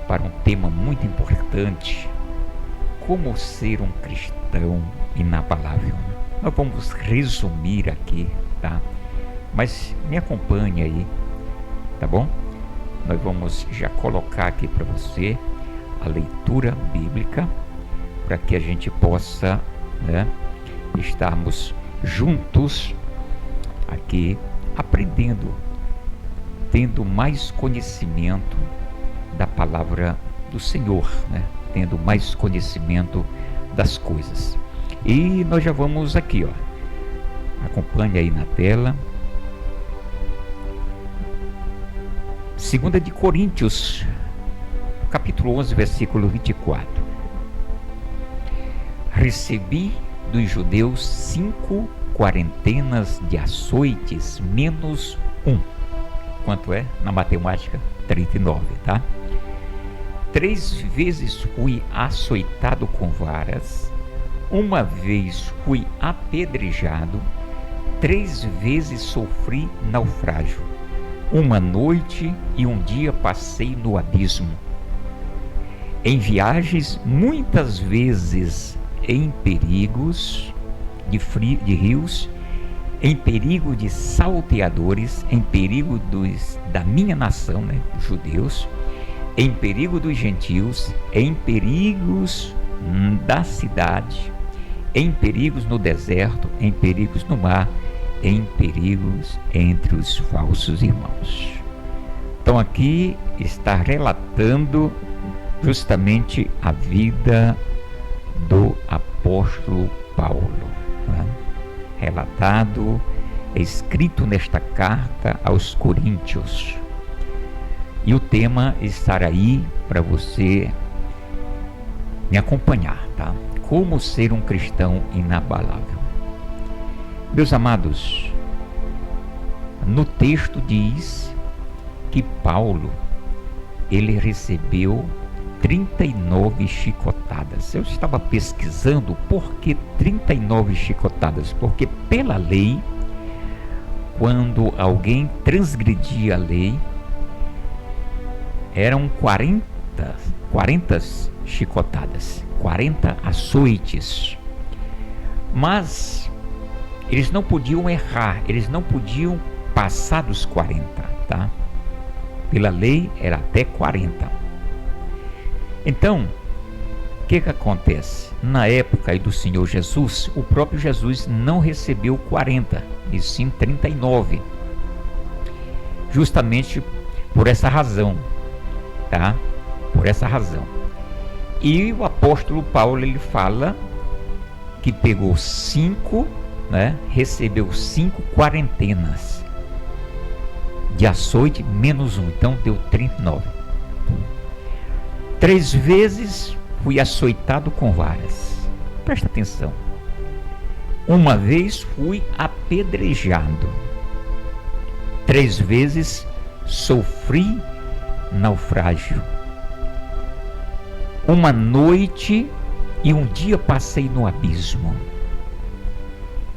para um tema muito importante: como ser um cristão inabalável. Nós vamos resumir aqui, tá? Mas me acompanhe aí, tá bom? Nós vamos já colocar aqui para você a leitura bíblica, para que a gente possa, né, estarmos juntos aqui aprendendo, tendo mais conhecimento da palavra do Senhor, né? Tendo mais conhecimento das coisas. E nós já vamos aqui, ó. Acompanhe aí na tela. 2 de Coríntios, capítulo 11, versículo 24. Recebi dos judeus 5 quarentenas de açoites menos 1. Quanto é? Na matemática, 39, tá? 3 vezes fui açoitado com varas, 1 vez fui apedrejado, 3 vezes sofri naufrágio, 1 noite e 1 dia passei no abismo. Em viagens, muitas vezes em perigos de rios, em perigo de salteadores, em perigo da minha nação, né, judeus, em perigo dos gentios, em perigos da cidade, em perigos no deserto, em perigos no mar, em perigos entre os falsos irmãos. Então aqui está relatando justamente a vida do apóstolo Paulo, né? Relatado, escrito nesta carta aos Coríntios. E o tema estará aí para você me acompanhar, tá? Como ser um cristão inabalável. Meus amados, no texto diz que Paulo, ele recebeu 39 chicotadas. Eu estava pesquisando por que 39 chicotadas, porque pela lei, quando alguém transgredia a lei, eram 40 chicotadas, 40 açoites. Mas eles não podiam errar, eles não podiam passar dos 40, tá? Pela lei era até 40. Então, o que acontece? Na época aí do Senhor Jesus, o próprio Jesus não recebeu 40, e sim 39. Justamente por essa razão, tá? Por essa razão. E o apóstolo Paulo, ele fala que pegou 5, né? Recebeu 5 quarentenas de açoite menos 1, então deu 39. 3 vezes fui açoitado com varas. Presta atenção. 1 vez fui apedrejado. 3 vezes sofri naufrágio. 1 noite e 1 dia passei no abismo.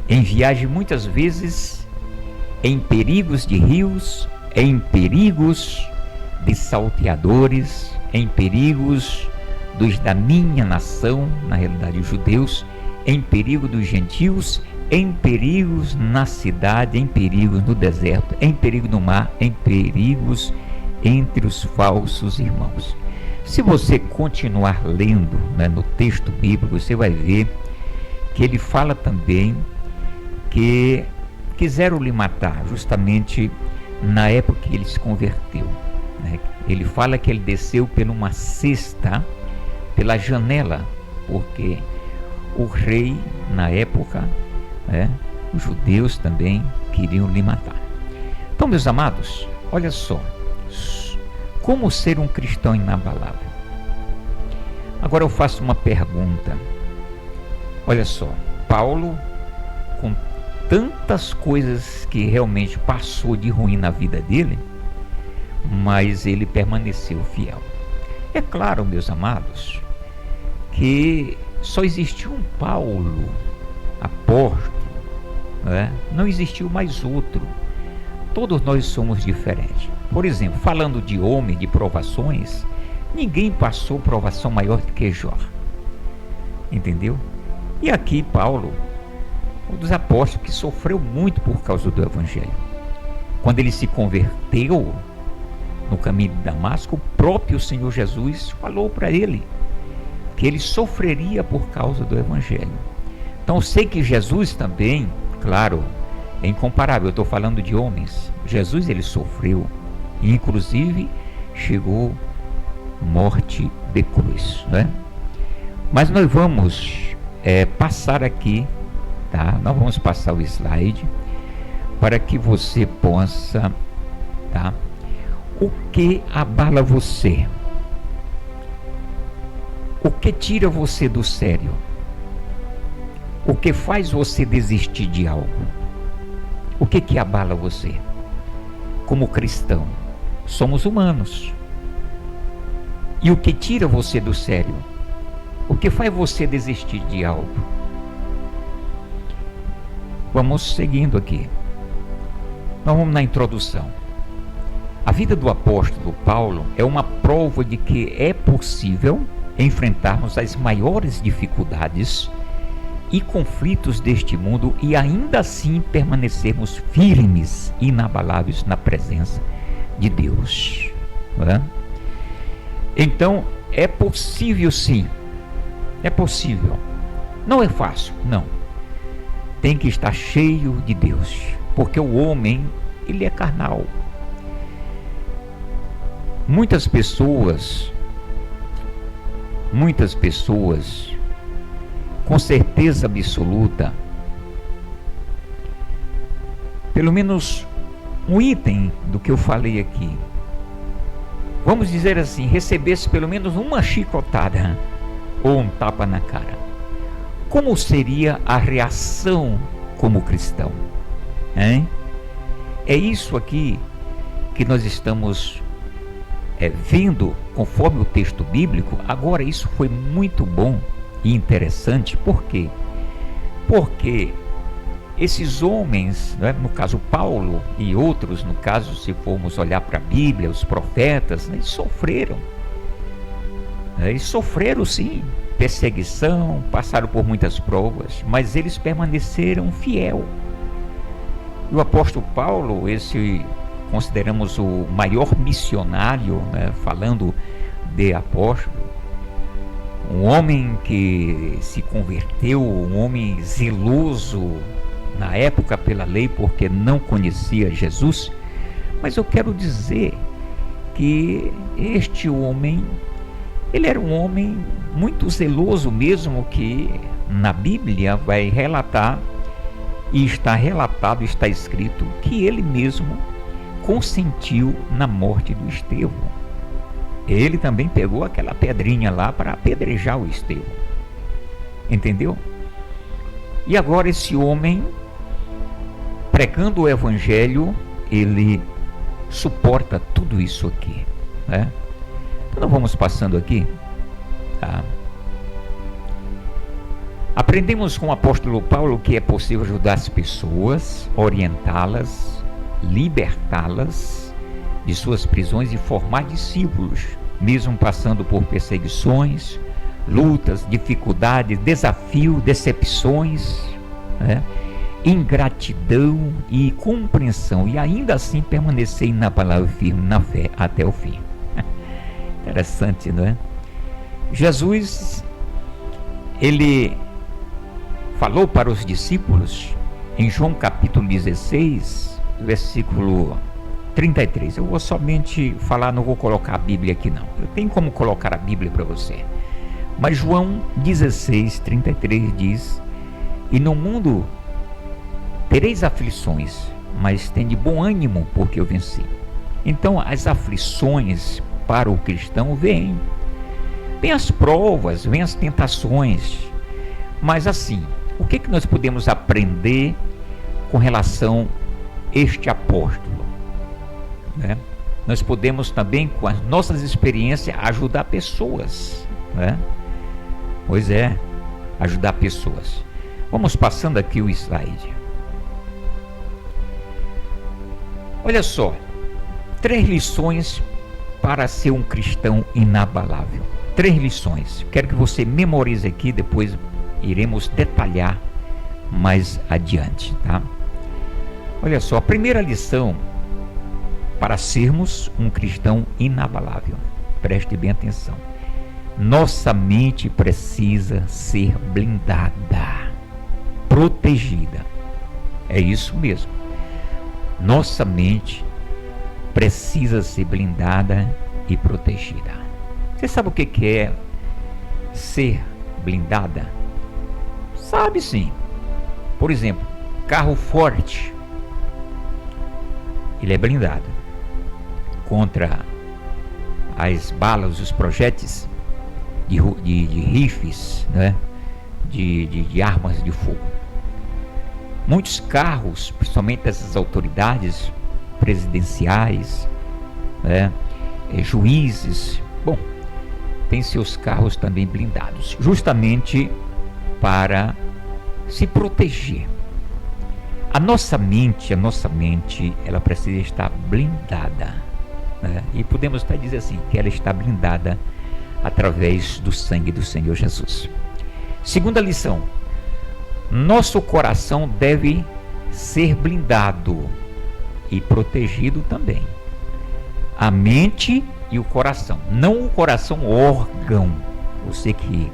Em viagem muitas vezes, em perigos de rios, em perigos de salteadores, em perigos da minha nação, na realidade os judeus, em perigo dos gentios, em perigos na cidade, em perigos no deserto, em perigo no mar, em perigos entre os falsos irmãos. Se você continuar lendo, né, no texto bíblico, você vai ver que ele fala também que quiseram lhe matar justamente na época que ele se converteu, né? Ele fala que ele desceu por uma cesta, pela janela, porque o rei na época, né, os judeus também queriam lhe matar. Então, meus amados, olha só, como ser um cristão inabalável. Agora eu faço uma pergunta. Olha só, Paulo, com tantas coisas que realmente passou de ruim na vida dele, mas ele permaneceu fiel. É claro, meus amados, que só existiu um Paulo, apóstolo, né? Não existiu mais outro. Todos nós somos diferentes. Por exemplo, falando de homem, de provações, Ninguém passou provação maior do que Jó. Entendeu? E aqui Paulo, um dos apóstolos que sofreu muito por causa do Evangelho. Quando ele se converteu no caminho de Damasco, o próprio Senhor Jesus falou para ele que ele sofreria por causa do Evangelho. Então eu sei que Jesus também, claro, é incomparável, eu estou falando de homens. Jesus ele sofreu, e inclusive chegou morte de cruz, né? Mas nós vamos passar aqui, tá? Nós vamos passar o slide para que você possa, tá? O que abala você? O que tira você do sério? O que faz você desistir de algo? O que abala você? Como cristão, somos humanos. E o que tira você do sério? O que faz você desistir de algo? Vamos seguindo aqui. Nós vamos na introdução. A vida do apóstolo Paulo é uma prova de que é possível enfrentarmos as maiores dificuldades e conflitos deste mundo e ainda assim permanecermos firmes e inabaláveis na presença de Deus. Não é? Então, é possível sim. É possível. Não é fácil, não. Tem que estar cheio de Deus, porque o homem, ele é carnal. Muitas pessoas, com certeza absoluta, pelo menos um item do que eu falei aqui, vamos dizer assim, recebesse pelo menos uma chicotada ou um tapa na cara, como seria a reação como cristão? Hein? É isso aqui que nós estamos vendo conforme o texto bíblico. Agora, isso foi muito bom e interessante. Por quê? Porque esses homens, né, no caso Paulo e outros, no caso, se formos olhar para a Bíblia, os profetas, né, eles sofreram. Eles sofreram sim, perseguição, passaram por muitas provas, mas eles permaneceram fiel. E o apóstolo Paulo, esse consideramos o maior missionário, né, falando de apóstolo, um homem que se converteu, um homem zeloso na época pela lei porque não conhecia Jesus. Mas eu quero dizer que este homem, ele era um homem muito zeloso mesmo, que na Bíblia vai relatar, e está relatado, está escrito, que ele mesmo consentiu na morte do Estevão. Ele também pegou aquela pedrinha lá para apedrejar o Estevão. Entendeu? E agora esse homem, pregando o Evangelho, ele suporta tudo isso aqui, né? Então nós vamos passando aqui, tá? Aprendemos com o apóstolo Paulo que é possível ajudar as pessoas, orientá-las, libertá-las de suas prisões e formar discípulos, mesmo passando por perseguições, lutas, dificuldades, desafios, decepções, né? Ingratidão e compreensão, e ainda assim permanecer inabalável firme na fé até o fim. Interessante, não é? Jesus, ele falou para os discípulos em João capítulo 16, versículo 33. Eu vou somente falar, não vou colocar a Bíblia aqui não. Eu tenho como colocar a Bíblia para você. Mas João 16, 33 diz: e no mundo tereis aflições, mas tende bom ânimo, porque eu venci. Então as aflições para o cristão vêm as provas, vêm as tentações. Mas assim, o que nós podemos aprender com relação a este apóstolo, né? Nós podemos também, com as nossas experiências, ajudar pessoas, né? Pois é, ajudar pessoas. Vamos passando aqui o slide. Olha só, 3 lições para ser um cristão inabalável? 3 lições. Quero que você memorize aqui, depois iremos detalhar mais adiante, tá? Olha só, a primeira lição para sermos um cristão inabalável. Preste bem atenção. Nossa mente precisa ser blindada, protegida. É isso mesmo. Nossa mente precisa ser blindada e protegida. Você sabe o que é ser blindada? Sabe sim. Por exemplo, carro forte, ele é blindado contra as balas, os projéteis de rifles, né? de armas de fogo. Muitos carros, principalmente dessas autoridades presidenciais, né? Juízes, tem seus carros também blindados, justamente para se proteger. A nossa mente, ela precisa estar blindada, né? E podemos até dizer assim, que ela está blindada através do sangue do Senhor Jesus. Segunda lição, nosso coração deve ser blindado e protegido também. A mente e o coração, não o coração órgão. Você que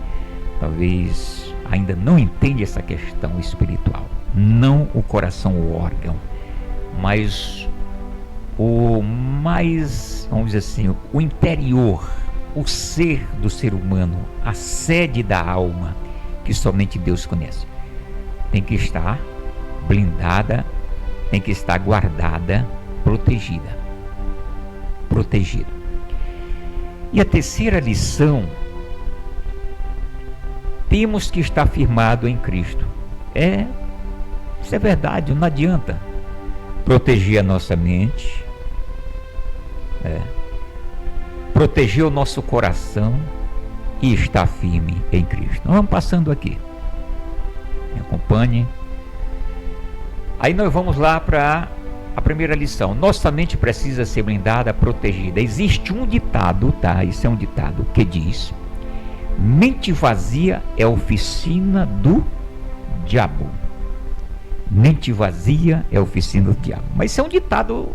talvez ainda não entende essa questão espiritual, não o coração órgão, mas o mais, vamos dizer assim, o interior, o ser do ser humano, a sede da alma, que somente Deus conhece, tem que estar blindada, tem que estar guardada, protegida. E a terceira lição, temos que estar firmado em Cristo. Isso é verdade, não adianta proteger a nossa mente, proteger o nosso coração e estar firme em Cristo. Nós vamos passando aqui, me acompanhe. Aí nós vamos lá para a primeira lição. Nossa mente precisa ser blindada, protegida. Existe um ditado, tá? Isso é um ditado que diz: mente vazia é oficina do diabo. Mente vazia é oficina do diabo. Mas isso é um ditado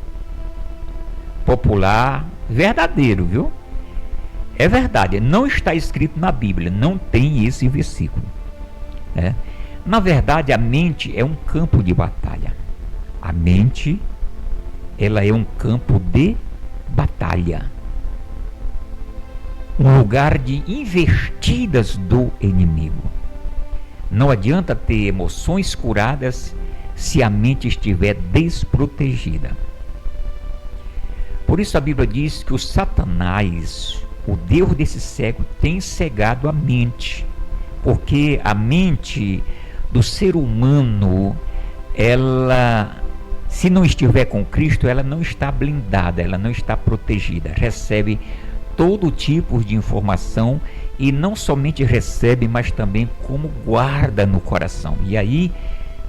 popular, verdadeiro, viu? É verdade, não está escrito na Bíblia, não tem esse versículo, né? Na verdade, a mente é um campo de batalha. A mente, ela é um campo de batalha, um lugar de investidas do inimigo. Não adianta ter emoções curadas se a mente estiver desprotegida. Por isso a Bíblia diz que o Satanás, o Deus desse século, tem cegado a mente, porque a mente do ser humano, ela, se não estiver com Cristo, ela não está blindada, ela não está protegida, recebe todo tipo de informação, e não somente recebe, mas também como guarda no coração, e aí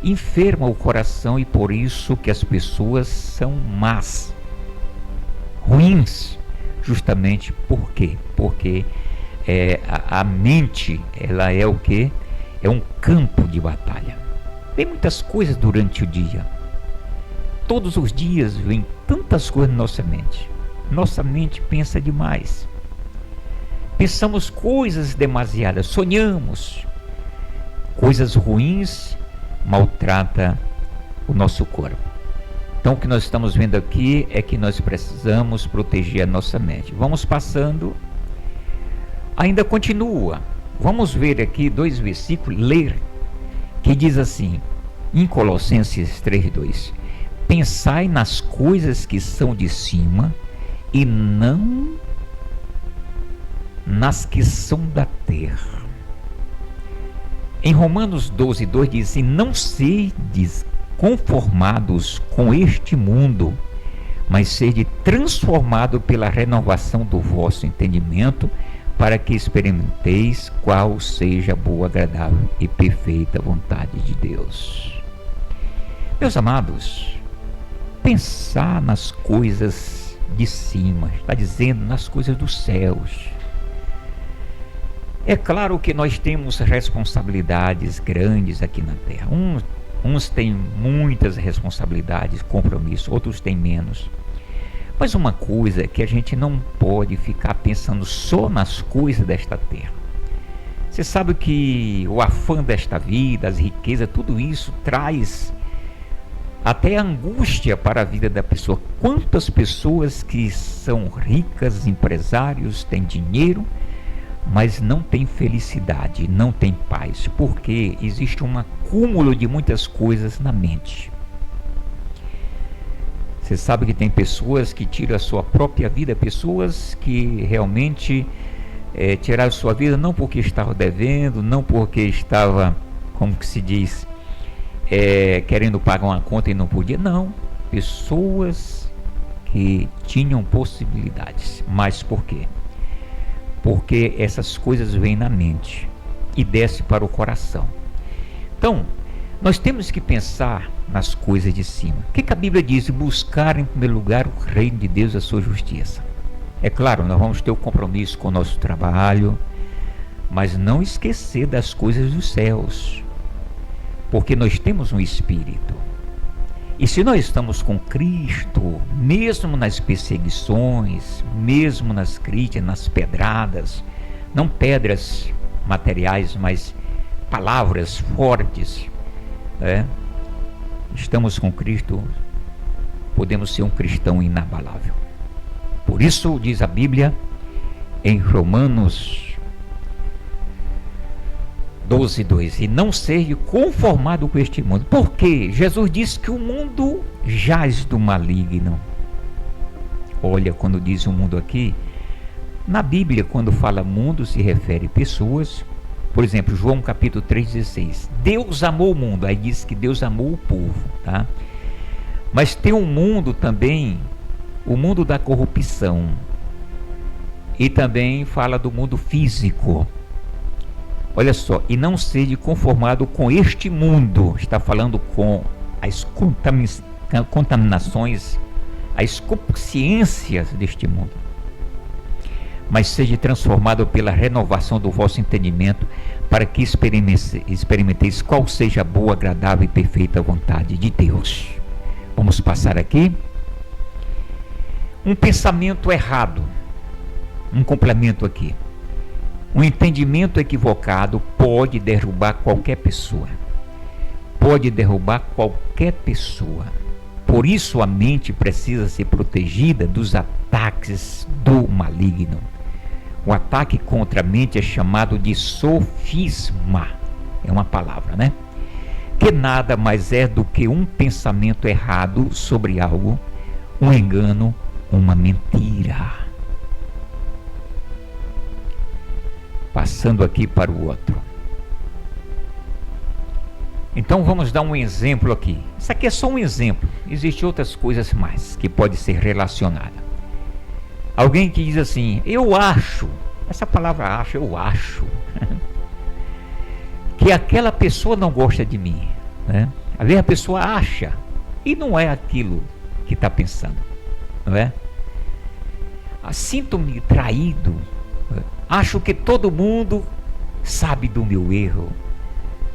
enferma o coração, e por isso que as pessoas são más, ruins, justamente por quê? Porque a mente, ela é o quê? É um campo de batalha. Tem muitas coisas durante o dia. Todos os dias vem tantas coisas na nossa mente. Nossa mente pensa demais. Pensamos coisas demasiadas, sonhamos. Coisas ruins maltrata o nosso corpo. Então o que nós estamos vendo aqui é que nós precisamos proteger a nossa mente. Vamos passando. Ainda continua. Vamos ver aqui 2 versículos, ler, que diz assim, em Colossenses 3:2: pensai nas coisas que são de cima e não nas que são da terra. Em Romanos 12:2 diz assim: não sedes conformados com este mundo, mas sede transformado pela renovação do vosso entendimento, para que experimenteis qual seja a boa, agradável e perfeita vontade de Deus. Meus amados, pensar nas coisas de cima, está dizendo nas coisas dos céus. É claro que nós temos responsabilidades grandes aqui na terra. Uns têm muitas responsabilidades, compromissos, outros têm menos. Mas uma coisa é que a gente não pode ficar pensando só nas coisas desta terra. Você sabe que o afã desta vida, as riquezas, tudo isso traz até angústia para a vida da pessoa. Quantas pessoas que são ricas, empresários, têm dinheiro, mas não têm felicidade, não têm paz, porque existe um acúmulo de muitas coisas na mente. Você sabe que tem pessoas que tiram a sua própria vida, pessoas que realmente tiraram sua vida não porque estava devendo, não porque estava, como que se diz, querendo pagar uma conta e não podia, não. Pessoas que tinham possibilidades, mas por quê? Porque essas coisas vêm na mente e descem para o coração. Então, nós temos que pensar nas coisas de cima. O que a Bíblia diz? Buscar em primeiro lugar o reino de Deus e a sua justiça. É claro, nós vamos ter o compromisso com o nosso trabalho, mas não esquecer das coisas dos céus, porque nós temos um Espírito. E se nós estamos com Cristo, mesmo nas perseguições, mesmo nas críticas, nas pedradas, não pedras materiais, mas palavras fortes, estamos com Cristo, podemos ser um cristão inabalável. Por isso diz a Bíblia em Romanos 12:2, e não seja conformado com este mundo, porque Jesus disse que o mundo jaz do maligno. Olha, quando diz o mundo aqui, na Bíblia, quando fala mundo, se refere a pessoas. Por exemplo, João capítulo 3,16, Deus amou o mundo, aí diz que Deus amou o povo, tá? Mas tem um mundo também, o mundo da corrupção, e também fala do mundo físico. Olha só, e não seja conformado com este mundo, está falando com as contaminações, as consciências deste mundo, mas seja transformado pela renovação do vosso entendimento, para que experimenteis qual seja a boa, agradável e perfeita vontade de Deus. Vamos passar aqui. Um pensamento errado, um complemento aqui. Um entendimento equivocado pode derrubar qualquer pessoa. Pode derrubar qualquer pessoa. Por isso a mente precisa ser protegida dos ataques do maligno. O ataque contra a mente é chamado de sofisma. É uma palavra, né? Que nada mais é do que um pensamento errado sobre algo, um engano, uma mentira. Passando aqui para o outro. Então vamos dar um exemplo aqui. Isso aqui é só um exemplo. Existem outras coisas mais que pode ser relacionada. Alguém que diz assim, eu acho, essa palavra acho, eu acho, que aquela pessoa não gosta de mim, né? Às vezes a pessoa acha e não é aquilo que está pensando, não é? Sinto-me traído, acho que todo mundo sabe do meu erro,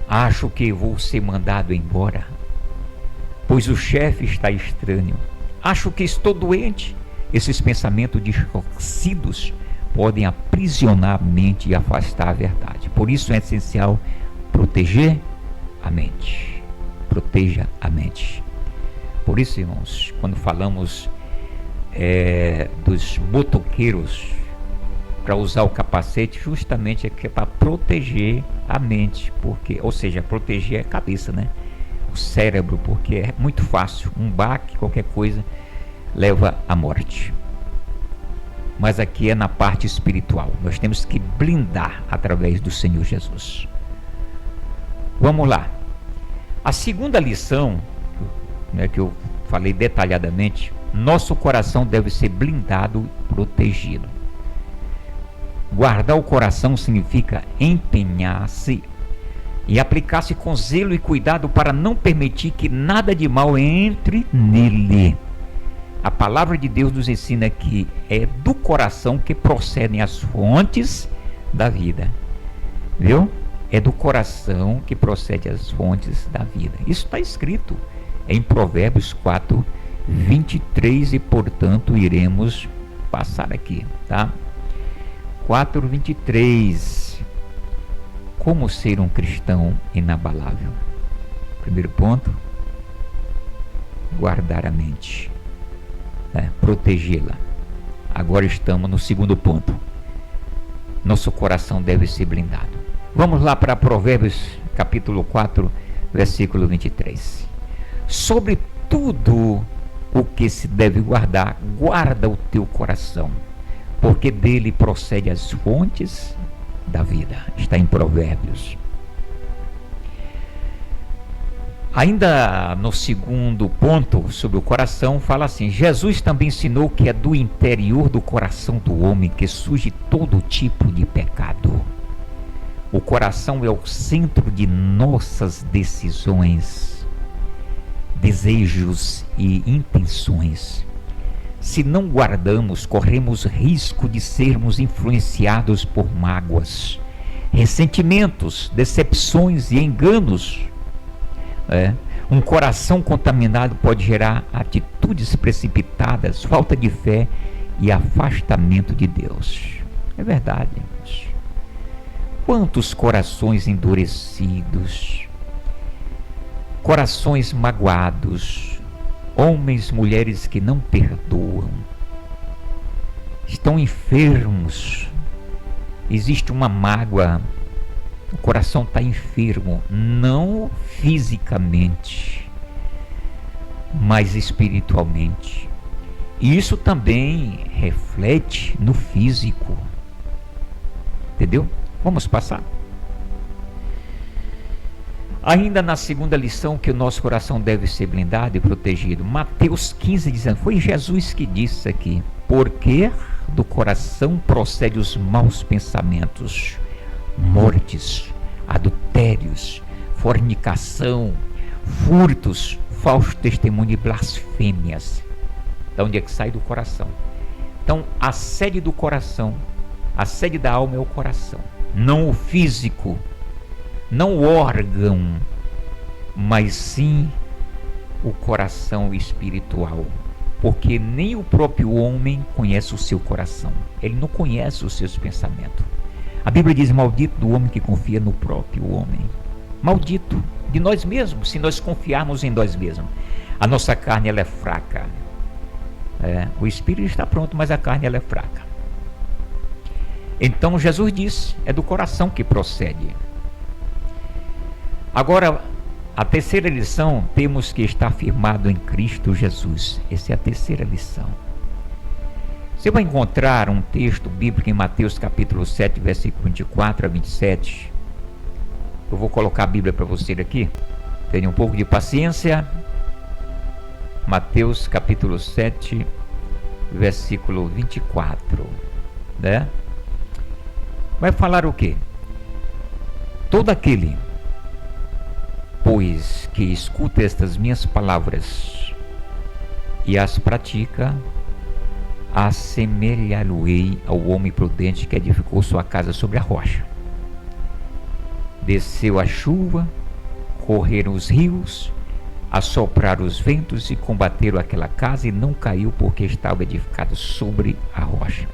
acho que vou ser mandado embora, pois o chefe está estranho, acho que estou doente. Esses pensamentos distorcidos podem aprisionar a mente e afastar a verdade. Por isso é essencial proteger a mente. Proteja a mente. Por isso, irmãos, quando falamos dos motoqueiros para usar o capacete, justamente é para proteger a mente, porque, ou seja, proteger a cabeça, né? O cérebro, porque é muito fácil, um baque, qualquer coisa leva à morte. Mas aqui é na parte espiritual, nós temos que blindar através do Senhor Jesus. Vamos lá. A segunda lição, né, que eu falei detalhadamente, nosso coração deve ser blindado e protegido. Guardar o coração significa empenhar-se e aplicar-se com zelo e cuidado para não permitir que nada de mal entre nele. A palavra de Deus nos ensina que é do coração que procedem as fontes da vida. Viu? É do coração que procedem as fontes da vida. Isso está escrito em Provérbios 4, 23, e portanto iremos passar aqui, tá? 4, 23. Como ser um cristão inabalável? Primeiro ponto, guardar a mente, né? Protegê-la. Agora estamos no segundo ponto. Nosso coração deve ser blindado. Vamos lá para Provérbios capítulo 4, versículo 23. Sobre tudo o que se deve guardar, guarda o teu coração, porque dele procede as fontes da vida. Está em Provérbios. Ainda no segundo ponto, sobre o coração, fala assim: Jesus também ensinou que é do interior do coração do homem que surge todo tipo de pecado. O coração é o centro de nossas decisões, desejos e intenções. Se não guardamos, corremos risco de sermos influenciados por mágoas, ressentimentos, decepções e enganos. Um coração contaminado pode gerar atitudes precipitadas, falta de fé e afastamento de Deus. É verdade, irmãos. Quantos corações endurecidos, corações magoados, homens, mulheres que não perdoam, estão enfermos, existe uma mágoa, o coração está enfermo, não fisicamente, mas espiritualmente. E isso também reflete no físico, entendeu? Vamos passar. Ainda na segunda lição, que o nosso coração deve ser blindado e protegido, Mateus 15, dizendo, foi Jesus que disse aqui: porque do coração procede os maus pensamentos, mortes, adultérios, fornicação, furtos, falso testemunho e blasfêmias. Da onde é que sai? Do coração. Então, a sede do coração, a sede da alma é o coração, não o físico, não o órgão, mas sim o coração espiritual, porque nem o próprio homem conhece o seu coração, ele não conhece os seus pensamentos. A Bíblia diz: maldito do homem que confia no próprio homem. Maldito de nós mesmos, se nós confiarmos em nós mesmos. A nossa carne, ela é fraca. O espírito está pronto, mas a carne, ela é fraca. Então Jesus disse: é do coração que procede. Agora, a terceira lição, temos que estar firmado em Cristo Jesus. Essa é a terceira lição. Você vai encontrar um texto bíblico em Mateus capítulo 7, versículo 24 a 27. Eu vou colocar a Bíblia para você aqui. Tenha um pouco de paciência. Mateus capítulo 7, versículo 24. Né? Vai falar o quê? Todo aquele, pois, que escuta estas minhas palavras e as pratica, assemelhá-lo-ei ao homem prudente que edificou sua casa sobre a rocha. Desceu a chuva, correram os rios, assopraram os ventos e combateram aquela casa, e não caiu, porque estava edificado sobre a rocha.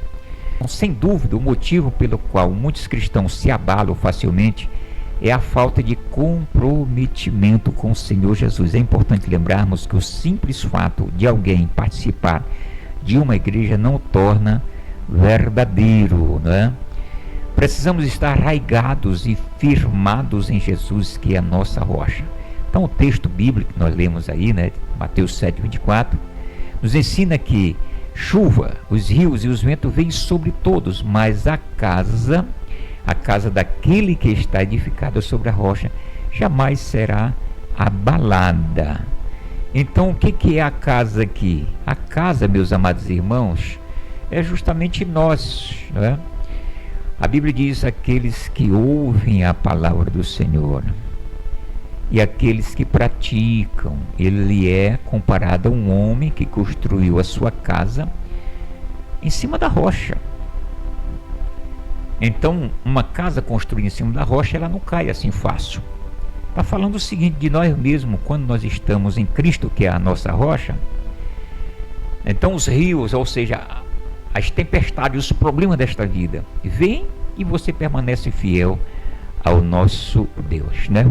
Então, sem dúvida, o motivo pelo qual muitos cristãos se abalam facilmente é a falta de comprometimento com o Senhor Jesus. É importante lembrarmos que o simples fato de alguém participar de uma igreja não o torna verdadeiro, né? Precisamos estar arraigados e firmados em Jesus, que é a nossa rocha. Então, o texto bíblico que nós lemos aí, né, Mateus 7, 24, nos ensina que chuva, os rios e os ventos vêm sobre todos, mas a casa daquele que está edificada sobre a rocha jamais será abalada. Então, o que é a casa aqui? A casa, meus amados irmãos, é justamente nós, né? A Bíblia diz: aqueles que ouvem a palavra do Senhor e aqueles que praticam. Ele é comparado a um homem que construiu a sua casa em cima da rocha. Então, uma casa construída em cima da rocha, ela não cai assim fácil. Está falando o seguinte de nós mesmos, quando nós estamos em Cristo, que é a nossa rocha. Então os rios, ou seja, as tempestades, os problemas desta vida, vêm e você permanece fiel ao nosso Deus, né?